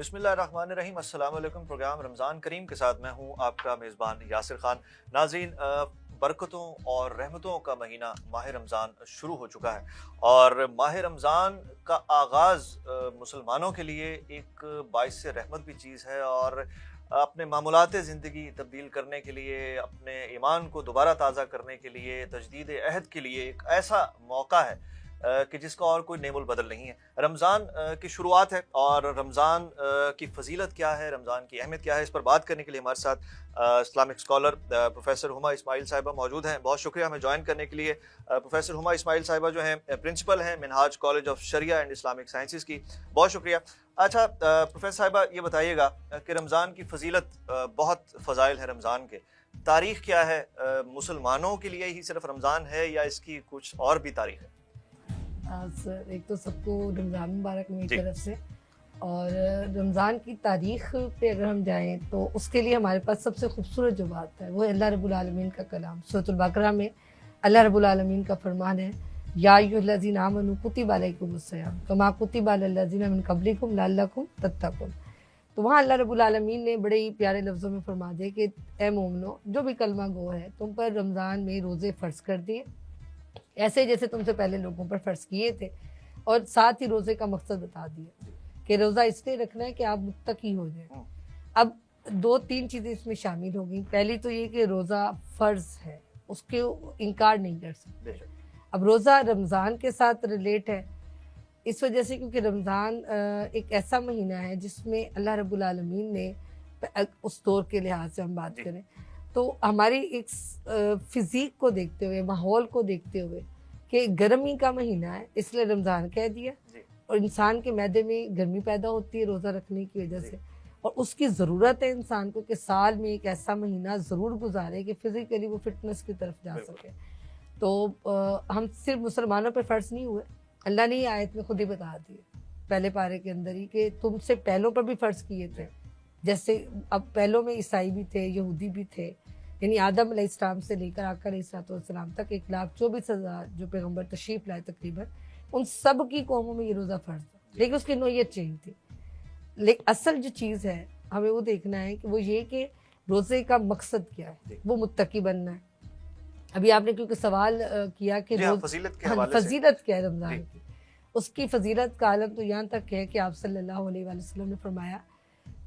بسم اللہ الرحمن الرحیم۔ السلام علیکم۔ پروگرام رمضان کریم کے ساتھ میں ہوں آپ کا میزبان یاسر خان۔ ناظرین، برکتوں اور رحمتوں کا مہینہ ماہ رمضان شروع ہو چکا ہے، اور ماہ رمضان کا آغاز مسلمانوں کے لیے ایک باعث رحمت بھی چیز ہے، اور اپنے معمولات زندگی تبدیل کرنے کے لیے، اپنے ایمان کو دوبارہ تازہ کرنے کے لیے، تجدید عہد کے لیے ایک ایسا موقع ہے کہ جس کا اور کوئی نعم البدل نہیں ہے۔ رمضان کی شروعات ہے، اور رمضان کی فضیلت کیا ہے، رمضان کی اہمیت کیا ہے، اس پر بات کرنے کے لیے ہمارے ساتھ اسلامک اسکالر پروفیسر ہما اسماعیل صاحبہ موجود ہیں۔ بہت شکریہ ہمیں جوائن کرنے کے لیے۔ پروفیسر ہما اسماعیل صاحبہ جو ہیں پرنسپل ہیں Minhaj college of Shariah and Islamic sciences کی، بہت شکریہ۔ اچھا پروفیسر صاحبہ، یہ بتائیے گا کہ رمضان کی فضیلت، بہت فضائل ہیں رمضان کے، تاریخ کیا ہے؟ مسلمانوں کے لیے ہی صرف رمضان ہے یا اس کی کچھ اور بھی تاریخ ہے؟ سر، ایک تو سب کو رمضان مبارک میری طرف سے، اور رمضان کی تاریخ پہ اگر ہم جائیں تو اس کے لیے ہمارے پاس سب سے خوبصورت جو بات ہے وہ اللہ رب العالمین کا کلام۔ سورۃ البقرہ میں اللہ رب العالمین کا فرمان ہے، یا ایھا الذین آمنوا کتب علیکم الصیام کما کتب علی الذین من قبلکم لعلکم تتقون۔ تو وہاں اللہ رب العالمین نے بڑے ہی پیارے لفظوں میں فرما دیا کہ اے مومنو، جو بھی کلمہ گو ہے، تم پر رمضان میں روزے فرض کر دیے، ایسے جیسے تم سے پہلے لوگوں پر فرض کیے تھے، اور ساتھ ہی روزے کا مقصد بتا دیا کہ روزہ اس لیے رکھنا ہے کہ آپ متقی ہو جائیں۔ اب دو تین چیزیں اس میں شامل ہو گئیں۔ پہلی تو یہ کہ روزہ فرض ہے، اس کے انکار نہیں کر سکتے۔ اب روزہ رمضان کے ساتھ ریلیٹ ہے اس وجہ سے کیونکہ رمضان ایک ایسا مہینہ ہے جس میں اللہ رب العالمین نے، اس دور کے لحاظ سے ہم بات کریں تو ہماری ایک فزیک کو دیکھتے ہوئے، ماحول کو دیکھتے ہوئے کہ گرمی کا مہینہ ہے اس لیے رمضان کہہ دیا، اور انسان کے معدے میں گرمی پیدا ہوتی ہے روزہ رکھنے کی وجہ سے، اور اس کی ضرورت ہے انسان کو کہ سال میں ایک ایسا مہینہ ضرور گزارے کہ فزیکلی وہ فٹنس کی طرف جا سکے۔ تو ہم صرف مسلمانوں پہ فرض نہیں ہوئے، اللہ نے یہ آیت میں خود ہی بتا دی پہلے پارے کے اندر ہی کہ تم سے پہلوں پر بھی فرض کیے تھے، جیسے اب پہلوں میں عیسائی بھی تھے، یہودی بھی تھے، یعنی آدم علیہ السلام سے لے کر آقا علیہ السلام تک 1,24,000 جو پیغمبر تشریف لائے تقریباً، ان سب کی قوموں میں یہ روزہ فرض تھا، لیکن اس کی نوعیت چینج تھی۔ لیکن اصل جو چیز ہے ہمیں وہ دیکھنا ہے کہ وہ یہ کہ روزے کا مقصد کیا ہے، وہ متقی بننا ہے۔ ابھی آپ نے کیونکہ سوال کیا کہ فضیلت کیا ہے رمضان کی، اس کی فضیلت کا عالم تو یہاں تک ہے کہ آپ صلی اللہ علیہ وآلہ وسلم نے فرمایا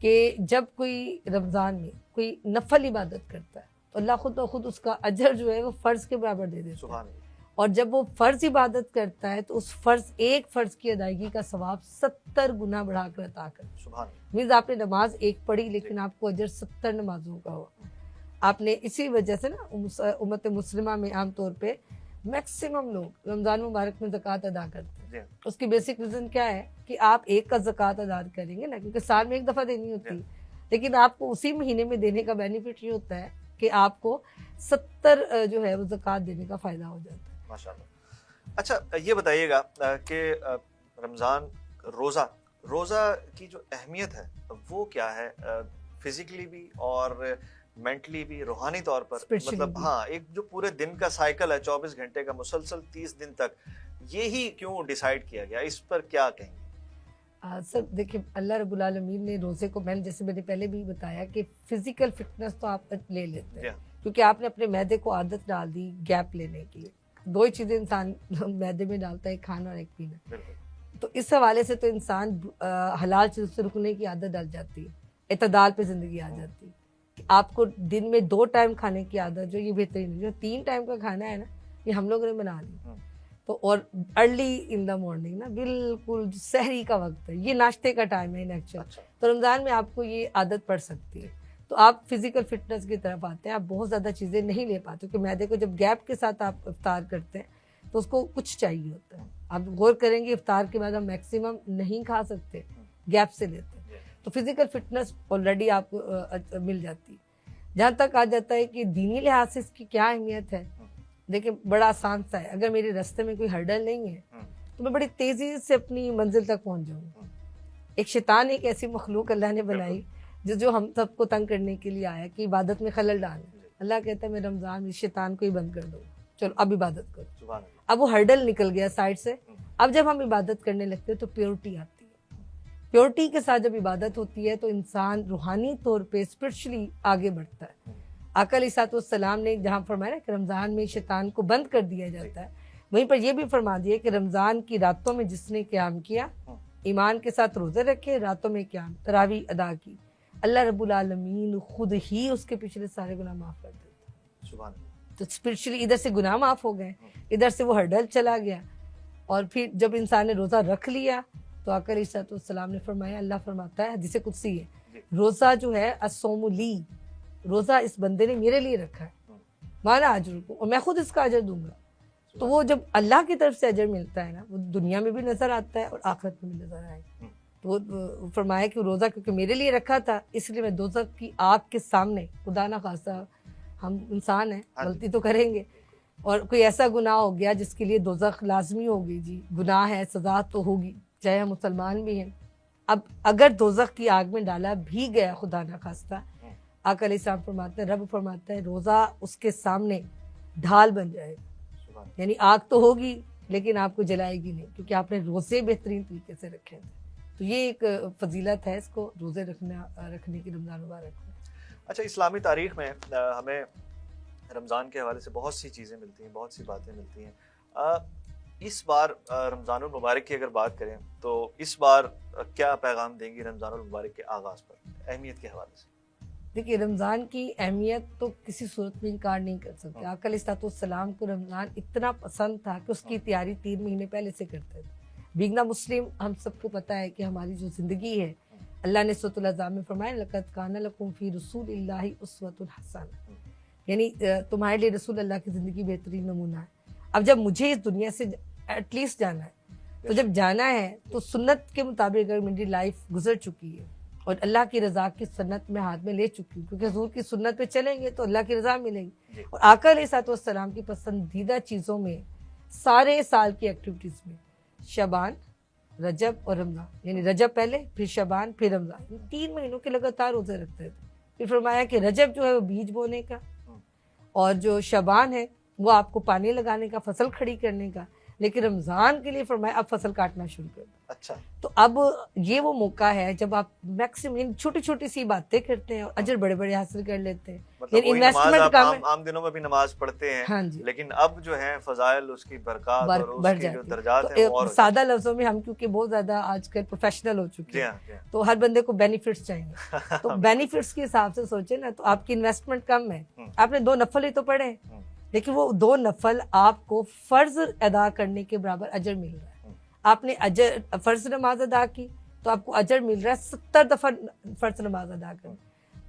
کہ جب کوئی رمضان میں کوئی نفل عبادت کرتا ہے تو اللہ خود بخود اس کا اجر جو ہے وہ فرض کے برابر دے دیتا ہے، اور جب وہ فرض عبادت کرتا ہے تو اس ایک فرض کی ادائیگی کا ثواب 70 گنا بڑھا کر عطا کرتا ہے۔ مینز آپ نے نماز ایک پڑھی لیکن آپ کو اجر 70 نمازوں کا ہوا۔ آپ نے اسی وجہ سے نا امت مسلمہ میں عام طور پہ میکسیمم لوگ رمضان مبارک میں زکوٰۃ ادا کرتے ہیں۔ اس کی بیسک ریزن کیا ہے کہ آپ ایک کا زکوٰۃ ادا کریں گے نا، کیونکہ سال میں ایک دفعہ دینی ہوتی ہے، لیکن آپ کو اسی مہینے میں دینے کا بینیفٹ یہ ہوتا ہے کہ آپ کو 70 جو ہے وہ زکوٰۃ دینے کا فائدہ ہو جاتا ہے۔ ماشاءاللہ۔ اچھا یہ بتائیے گا کہ رمضان روزہ کی جو اہمیت ہے وہ کیا ہے، فزیکلی بھی اور مینٹلی بھی، روحانی طور پر؟ مطلب ہاں، ایک جو پورے دن کا سائیکل ہے 24 گھنٹے کا مسلسل 30 دن تک، یہی کیوں ڈیسائیڈ کیا گیا، اس پر کیا کہیں گے؟ سر دیکھیں، اللہ رب العالمین نے روزے کو، جیسے میں نے پہلے بھی بتایا کہ فزیکل فٹنس تو آپ لے لیتے ہیں کیونکہ آپ نے اپنے معدے کو عادت ڈال دی گیپ لینے کی۔ دو ہی چیزیں انسان معدے میں ڈالتا ہے، ایک کھانا اور ایک پینا۔ تو اس حوالے سے تو انسان حلال چیزوں سے رکنے کی عادت ڈال جاتی ہے، اعتدال پہ زندگی آ جاتی ہے۔ آپ کو دن میں 2 ٹائم کھانے کی عادت جو یہ بہترین ہے، جو 3 ٹائم کا کھانا ہے نا، یہ ہم لوگوں نے بنا لی۔ تو اور ارلی ان دا مارننگ نا، بالکل سحری کا وقت ہے، یہ ناشتے کا ٹائم ہے ایکچوئل۔ تو رمضان میں آپ کو یہ عادت پڑ سکتی ہے، تو آپ فزیکل فٹنس کی طرف آتے ہیں، آپ بہت زیادہ چیزیں نہیں لے پاتے کہ معدے کو جب گیپ کے ساتھ آپ افطار کرتے ہیں تو اس کو کچھ چاہیے ہوتا ہے۔ آپ غور کریں گے افطار کے بعد ہم میکسیمم نہیں کھا سکتے، گیپ سے لیتے ہیں، تو فزیکل فٹنس آلریڈی آپ کو مل جاتی ہے۔ جہاں تک آ جاتا ہے کہ دینی لحاظ سے اس کی کیا اہمیت ہے، دیکھیں بڑا آسان سا ہے۔ اگر میرے راستے میں کوئی ہرڈل نہیں ہے تو میں بڑی تیزی سے اپنی منزل تک پہنچ جاؤں گا۔ ایک شیطان ایک ایسی مخلوق اللہ نے بنائی جو ہم سب کو تنگ کرنے کے لیے آیا کہ عبادت میں خلل ڈالنا۔ اللہ کہتا ہے میں رمضان میں شیطان کو ہی بند کر دوں، چلو اب عبادت کرو۔ اب وہ ہرڈل نکل گیا سائڈ سے، اب جب ہم عبادت کرنے لگتے ہیں تو پیورٹی آتی ہے۔ پیورٹی کے ساتھ جب عبادت ہوتی ہے تو انسان روحانی طور پہ اسپرچولی آگے بڑھتا ہے. آقا علیہ الصلوۃ والسلام نے جہاں فرمایا کہ رمضان میں شیطان کو بند کر دیا جاتا ہے، وہیں پر یہ بھی فرما دیا کہ رمضان کی راتوں میں جس نے قیام کیا، ایمان کے ساتھ روزے رکھے، راتوں میں قیام تراویح ادا کی، اللہ رب العالمین خود ہی اس کے پچھلے سارے گناہ معاف کر دیتا ہے. سبحان اللہ. تو اسپرچولی ادھر سے گناہ معاف ہو گئے، ادھر سے وہ ہرڈل چلا گیا. اور پھر جب انسان نے روزہ رکھ لیا تو آقا علیہ الصلوۃ والسلام نے فرمایا، اللہ فرماتا ہے حدیث قدسی ہے، روزہ جو ہے الصوم لی، روزہ اس بندے نے میرے لیے رکھا ہے، مانا اجر کو، اور میں خود اس کا اجر دوں گا. تو وہ جب اللہ کی طرف سے اجر ملتا ہے نا، وہ دنیا میں بھی نظر آتا ہے اور آخرت میں بھی نظر آئے گا. تو وہ فرمایا کہ روزہ کیونکہ میرے لیے رکھا تھا، اس لیے میں دوزخ کی آگ کے سامنے، خدا نہ خواستہ ہم انسان ہیں، غلطی تو کریں گے، اور کوئی ایسا گناہ ہو گیا جس کے لیے دوزخ لازمی ہوگی، جی گناہ ہے، سزا تو ہوگی، چاہے ہم مسلمان بھی ہیں. اب اگر دوزخ کی آگ میں ڈالا بھی گیا خدا نہ خواستہ، آقا علیہ السلام فرماتے ہیں، رب فرماتا ہے روزہ اس کے سامنے ڈھال بن جائے گا. یعنی آگ تو ہوگی لیکن آپ کو جلائے گی نہیں، کیونکہ آپ نے روزے بہترین طریقے سے رکھے تھے. تو یہ ایک فضیلت ہے اس کو روزے رکھنے کی رمضان مبارک میں. اچھا، اسلامی تاریخ میں ہمیں رمضان کے حوالے سے بہت سی چیزیں ملتی ہیں، بہت سی باتیں ملتی ہیں. اس بار رمضان المبارک کی اگر بات کریں تو اس بار کیا پیغام دیں گی رمضان المبارک کے آغاز پر، اہمیت کے حوالے سے؟ دیکھیے، رمضان کی اہمیت تو کسی صورت میں انکار نہیں کر سکتے. آقا علیہ الصلوۃ والسلام کو رمضان اتنا پسند تھا کہ اس کی تیاری 3 مہینے پہلے سے کرتے تھے. بیگنا مسلم ہم سب کو پتہ ہے کہ ہماری جو زندگی ہے، اللہ نے سورۃ الاحزاب میں فرمایا لقد کان لکم فی رسول اللہ اسوۃ حسنہ، یعنی تمہارے لیے رسول اللہ کی زندگی بہترین نمونہ ہے. اب جب مجھے اس دنیا سے ایٹ لیسٹ جانا ہے، تو جب جانا ہے تو سنت کے مطابق اگر میری لائف گزر چکی ہے اور اللہ کی رضا کی سنت میں ہاتھ میں لے چکی ہوں، کیونکہ حضور کی سنت پہ چلیں گے تو اللہ کی رضا ملے گی. اور آقا علیہ الصلوۃ والسلام کی پسندیدہ چیزوں میں سارے سال کی ایکٹیویٹیز میں شعبان، رجب اور رمضان، یعنی رجب پہلے، پھر شعبان، پھر رمضان، 3 مہینوں کے لگاتار روزے رکھتے تھے. پھر فرمایا کہ رجب جو ہے وہ بیج بونے کا، اور جو شعبان ہے وہ آپ کو پانی لگانے کا، فصل کھڑی کرنے کا، لیکن رمضان کے لیے فرمایا اب فصل کاٹنا شروع کر دو. اچھا، تو اب یہ وہ موقع ہے جب آپ میکسیمم چھوٹی چھوٹی سی باتیں کرتے ہیں اور اجر بڑے بڑے حاصل کر لیتے ہیں. مطلب وہی نماز آپ عام دنوں میں بھی نماز پڑھتے ہیں، ہاں جی، لیکن اب جو ہے فضائل، اس کی برکات اور اس کے جو درجات ہیں تو سادہ لفظوں میں ہم کیونکہ بہت زیادہ آج کل پروفیشنل ہو چکے ہیں، تو ہر بندے کو بینیفٹس چاہیے. تو بینیفٹس کے حساب سے سوچیں نا، تو آپ کی انویسٹمنٹ کم ہے. آپ نے 2 نفل ہی تو پڑھے، لیکن وہ 2 نفل آپ کو فرض ادا کرنے کے برابر اجر مل رہا ہے. آپ نے فرض نماز ادا کی تو آپ کو اجر مل رہا ہے 70 دفعہ فرض نماز ادا کریں.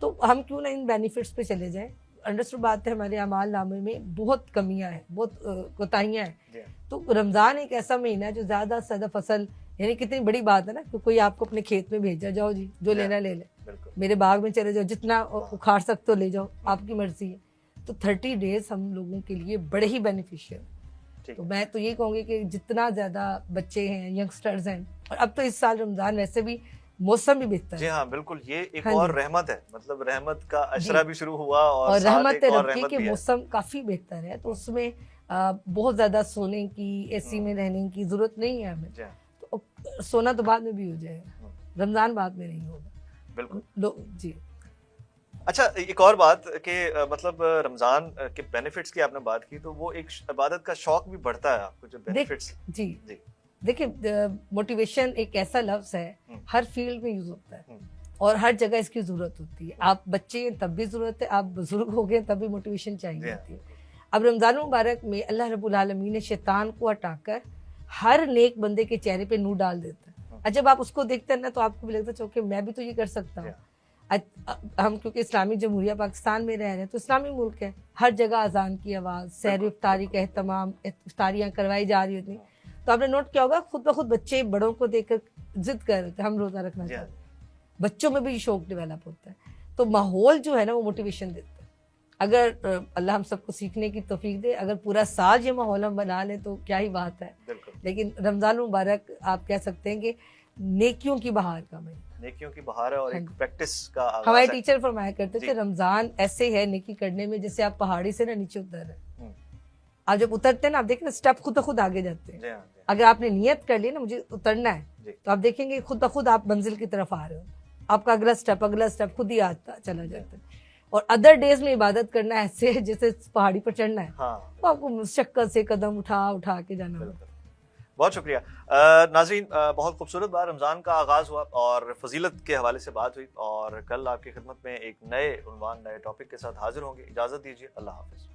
تو ہم کیوں نہ ان بینیفٹس پہ چلے جائیں. انڈرسٹوڈ بات ہے، ہمارے اعمال نامے میں بہت کمیاں ہیں، بہت کوتاہیاں ہیں. تو رمضان ایک ایسا مہینہ ہے جو زیادہ سے زیادہ فصل، یعنی کتنی بڑی بات ہے نا کہ کوئی آپ کو اپنے کھیت میں بھیجا، جاؤ جی جو لینا لے لے، میرے باغ میں چلے جاؤ، جتنا اکھاڑ سکتے ہو لے جاؤ، آپ کی مرضی ہے. تو 30 ڈیز ہم لوگوں کے لیے بڑے ہی بینیفیشیل. تو میں تو یہ کہوں گی کہ جتنا زیادہ بچے ہیں، ینگسٹرز ہیں، اور اب تو اس سال رمضان ویسے بھی موسم بھی بہتر ہے. جی ہاں بالکل، یہ ایک اور رحمت ہے، مطلب رحمت کا اشرہ بھی شروع ہوا اور رحمت ربی کے موسم کافی بہتر ہے. تو اس میں بہت زیادہ سونے کی، اے سی میں رہنے کی ضرورت نہیں ہے ہمیں. تو سونا تو بعد میں بھی ہو جائے گا، رمضان بعد میں نہیں ہوگا. بالکل جی. اچھا، ایک اور بات کہ مطلب رمضان کے بینیفٹس کی آپ نے بات کی، تو وہ ایک عبادت کا شوق بھی بڑھتا ہے آپ کو جو بینیفٹس. جی جی، دیکھیں موٹیویشن ایک ایسا لفظ ہے، ہر فیلڈ میں یوز ہوتا ہے اور ہر جگہ اس کی ضرورت ہوتی ہے. آپ بچے ہیں تب بھی ضرورت ہے، آپ بزرگ ہو گئے تب بھی موٹیویشن چاہیے ہوتی ہے. اب رمضان مبارک میں اللہ رب العالمین نے شیطان کو ہٹا کر ہر نیک بندے کے چہرے پہ نور ڈال دیتا ہے. اور جب آپ اس کو دیکھتے ہیں نا تو آپ کو بھی لگتا ہے چونکہ میں بھی تو یہ کر سکتا ہوں. ہم کیونکہ اسلامی جمہوریہ پاکستان میں رہ رہے ہیں تو اسلامی ملک ہے، ہر جگہ اذان کی آواز، سحر افطاری کا اہتمام، افطاریاں کروائی جا رہی ہوتی. تو آپ نے نوٹ کیا ہوگا خود بخود بچے بڑوں کو دیکھ کر ضد کر رہے تھے ہم روزہ رکھنا چاہتے ہیں. بچوں میں بھی شوق ڈیولپ ہوتا ہے. تو ماحول جو ہے نا وہ موٹیویشن دیتا ہے. اگر اللہ ہم سب کو سیکھنے کی توفیق دے، اگر پورا سال یہ ماحول ہم بنا لیں تو کیا ہی بات ہے. لیکن رمضان مبارک آپ کہہ سکتے ہیں کہ نیکیوں کی بہار کا مہینہ، نیکیوں کی بہار ہے اور ایک پریکٹس کا آغاز ہے. ہمارے ٹیچر فرمایا کرتے تھے رمضان ایسے ہے نیکی کرنے میں جیسے آپ پہاڑی سے نا نیچے اتر رہے ہیں. آپ جب اترتے ہیں نا، آپ دیکھیں نا اسٹیپ خود بخود آگے جاتے ہیں. اگر آپ نے نیت کر لی نا مجھے اترنا ہے جی۔ تو آپ دیکھیں گے خود بخود آپ منزل کی طرف آ رہے ہو، آپ کا اگلا اسٹیپ خود ہی آتا چلا جاتا ہے. اور ادر ڈیز میں عبادت کرنا ایسے ہے جیسے پہاڑی پر چڑھنا ہے، ہاں تو آپ کو مشقت سے قدم اٹھا کے جانا ہوگا. بالکل. بہت شکریہ ناظرین. بہت خوبصورت بات، رمضان کا آغاز ہوا اور فضیلت کے حوالے سے بات ہوئی، اور کل آپ کی خدمت میں ایک نئے عنوان نئے ٹاپک کے ساتھ حاضر ہوں گے. اجازت دیجیے، اللہ حافظ.